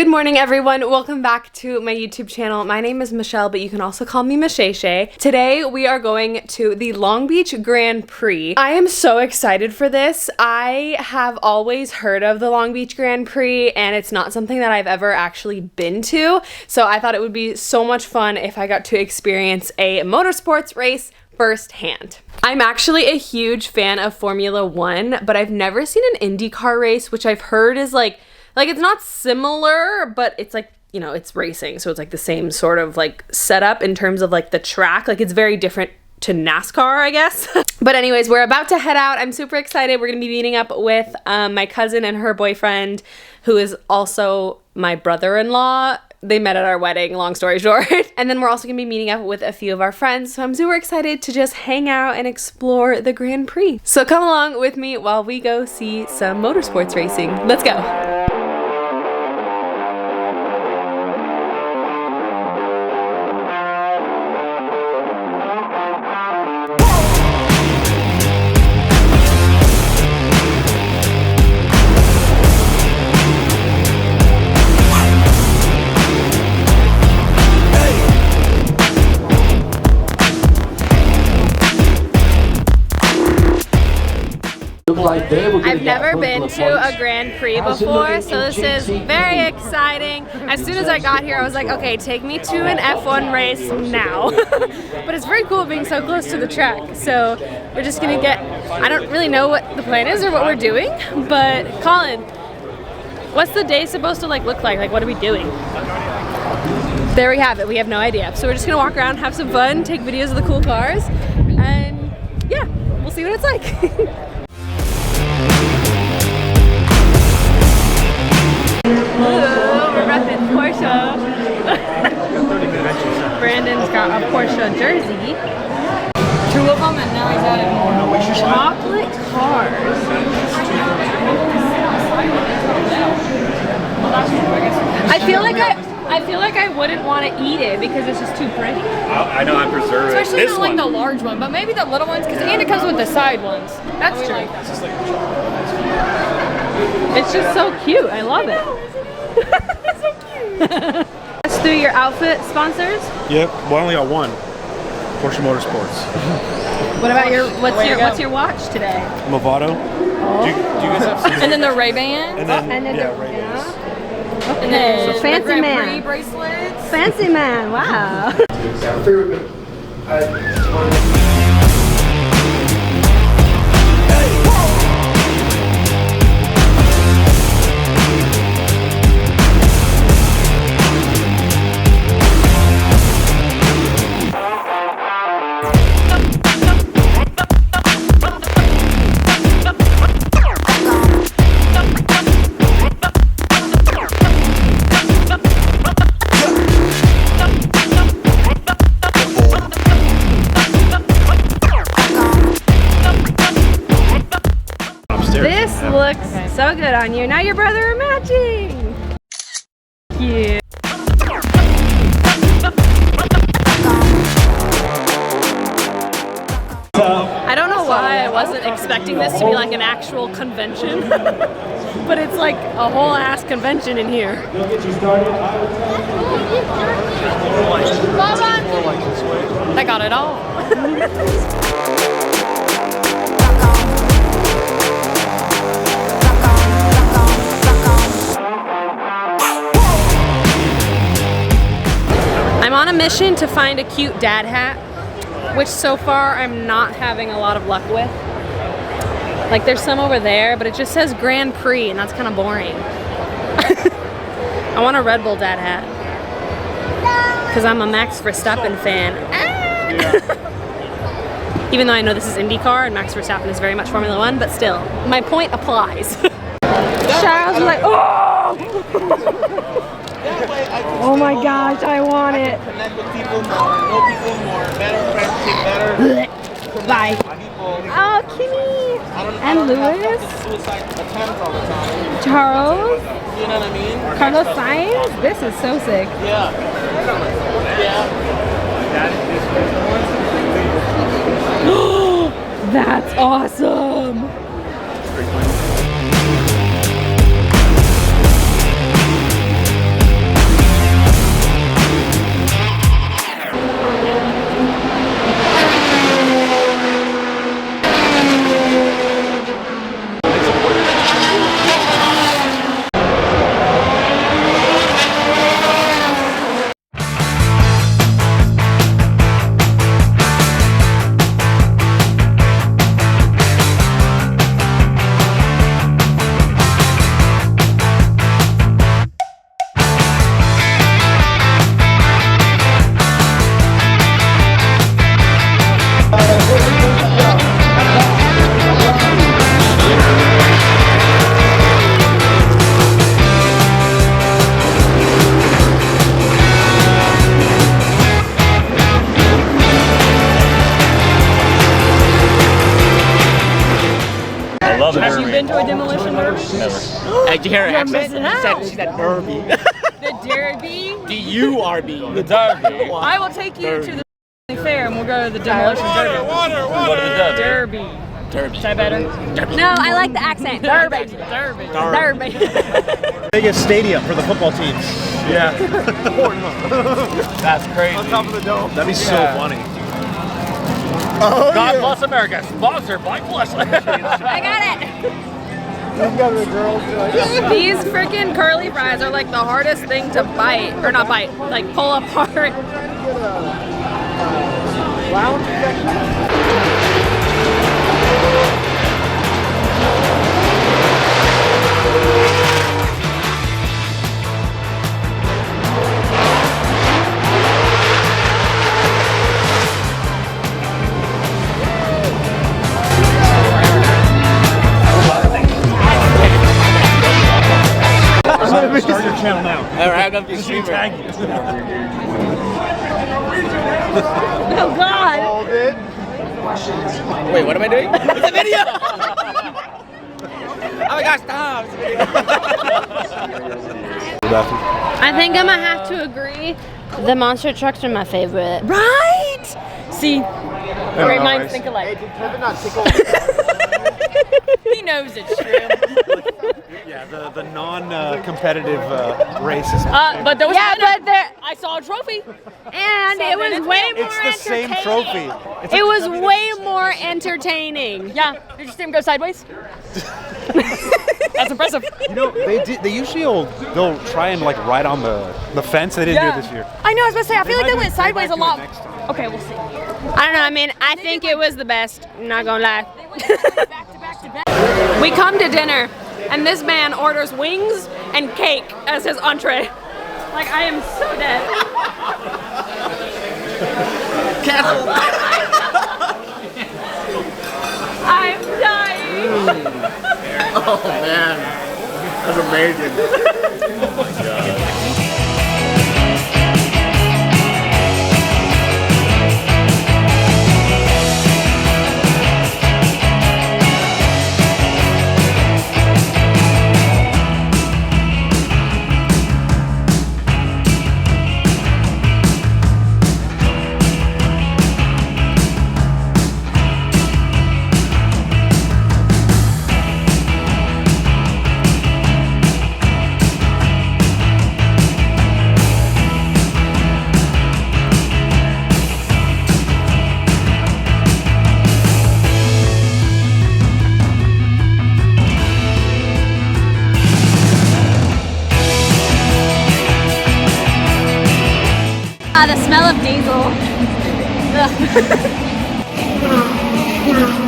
Good morning, everyone. Welcome back to my YouTube channel. My name is Michelle, but you can also call me Michelle. Today, we are going to the Long Beach Grand Prix. I am so excited for this. I have always heard of the Long Beach Grand Prix, and it's not something that I've ever actually been to. So I thought it would be so much fun if I got to experience a motorsports race firsthand. I'm actually a huge fan of Formula One, but I've never seen an Indy car race, which I've heard is like it's not similar, but it's like, you know, it's racing. So it's like the same sort of like setup in terms of like the track. Like it's very different to NASCAR, I guess. But anyways, we're about to head out. I'm super excited. We're gonna be meeting up with my cousin and her boyfriend, who is also my brother-in-law. They met at our wedding, long story short. And then we're also gonna be meeting up with a few of our friends. So I'm super excited to just hang out and explore the Grand Prix. So come along with me while we go see some motorsports racing. Let's go. I've never been to a Grand Prix before, so this is very exciting. As soon as I got here, I was like, okay, take me to an F1 race now. But it's very cool being so close to the track. So we're just gonna I don't really know what the plan is or what we're doing, but Colin, what's the day supposed to look like? Like, what are we doing? There we have it, we have no idea. So we're just gonna walk around, have some fun, take videos of the cool cars, and yeah, we'll see what it's like. We're repping Porsche. Brandon's got a Porsche jersey. 2 of them, and now he's adding more. Chocolate cars. I feel like I wouldn't want to eat it because it's just too pretty. I know, I'm preserving. Especially not like the large one, but maybe the little ones, and it comes with the side ones. That's true. Like that. It's just so cute. I love it. It's so cute. That's through your outfit sponsors? Yep. Well, I only got one. Porsche Motorsports. What about what's your watch today? Movado. Oh. Do you guys have some? And then the Ray-Ban. And then, Yeah. Ray-Bans. Okay. And then So fancy the Grand man. Prix bracelets. Fancy man. Wow. This looks so good on you. Now your brother are matching. Cute. I don't know why I wasn't expecting this to be like an actual convention, but it's like a whole ass convention in here. I got it all. I'm on a mission to find a cute dad hat, which so far I'm not having a lot of luck with. Like there's some over there, but it just says Grand Prix and that's kind of boring. I want a Red Bull dad hat because I'm a Max Verstappen fan. Even though I know this is IndyCar and Max Verstappen is very much Formula One, but still, my point applies. Charles was like, oh! Oh my gosh, I want it. Connect with people more, know people more, better friendship, better. Bye. Oh, Kimmy. And Lewis. Suicide attempts all the time. Charles. You know what I mean? Carlos Sainz. This is so sick. Yeah. That's awesome. been to a demolition derby? Never. Did you hear her You're accent? missing out. She said derby. The derby? D-U-R-B. The derby. I will take you to the fair and we'll go to the demolition derby. What is the derby? Derby. Is that better? No, I like the accent. Derby. Derby. Derby. Biggest stadium for the football teams. Yeah. That's crazy. On top of the dome. That'd be so funny. God bless America. Sponsored by Flesh. I got it. These freaking curly fries are like the hardest thing to bite, or not bite, like pull apart. Start your channel now. Alright, I'm gonna be streamer. Oh God! Wait, what am I doing? It's a video! Oh my gosh, stop! It's a video. I think I'm gonna have to agree. The monster trucks are my favorite. Right? See, great minds think alike. He knows it's true. Yeah, the non-competitive races. But there was I saw a trophy. And it was way more It's the same trophy. It was way more entertaining. Yeah. Did you see him go sideways? That's impressive. You know, they usually they'll try and like ride on the fence. They didn't do it this year. I know. I was about to say. I feel like they went sideways a might do it lot. next time. Okay, we'll see. I don't know. I mean, I think it was the best. Not gonna lie. They went back to back to back. We come to dinner, and this man orders wings and cake as his entree. Like, I am so dead. I'm dying. Oh man, that's amazing. Oh my god. The smell of diesel. Ugh.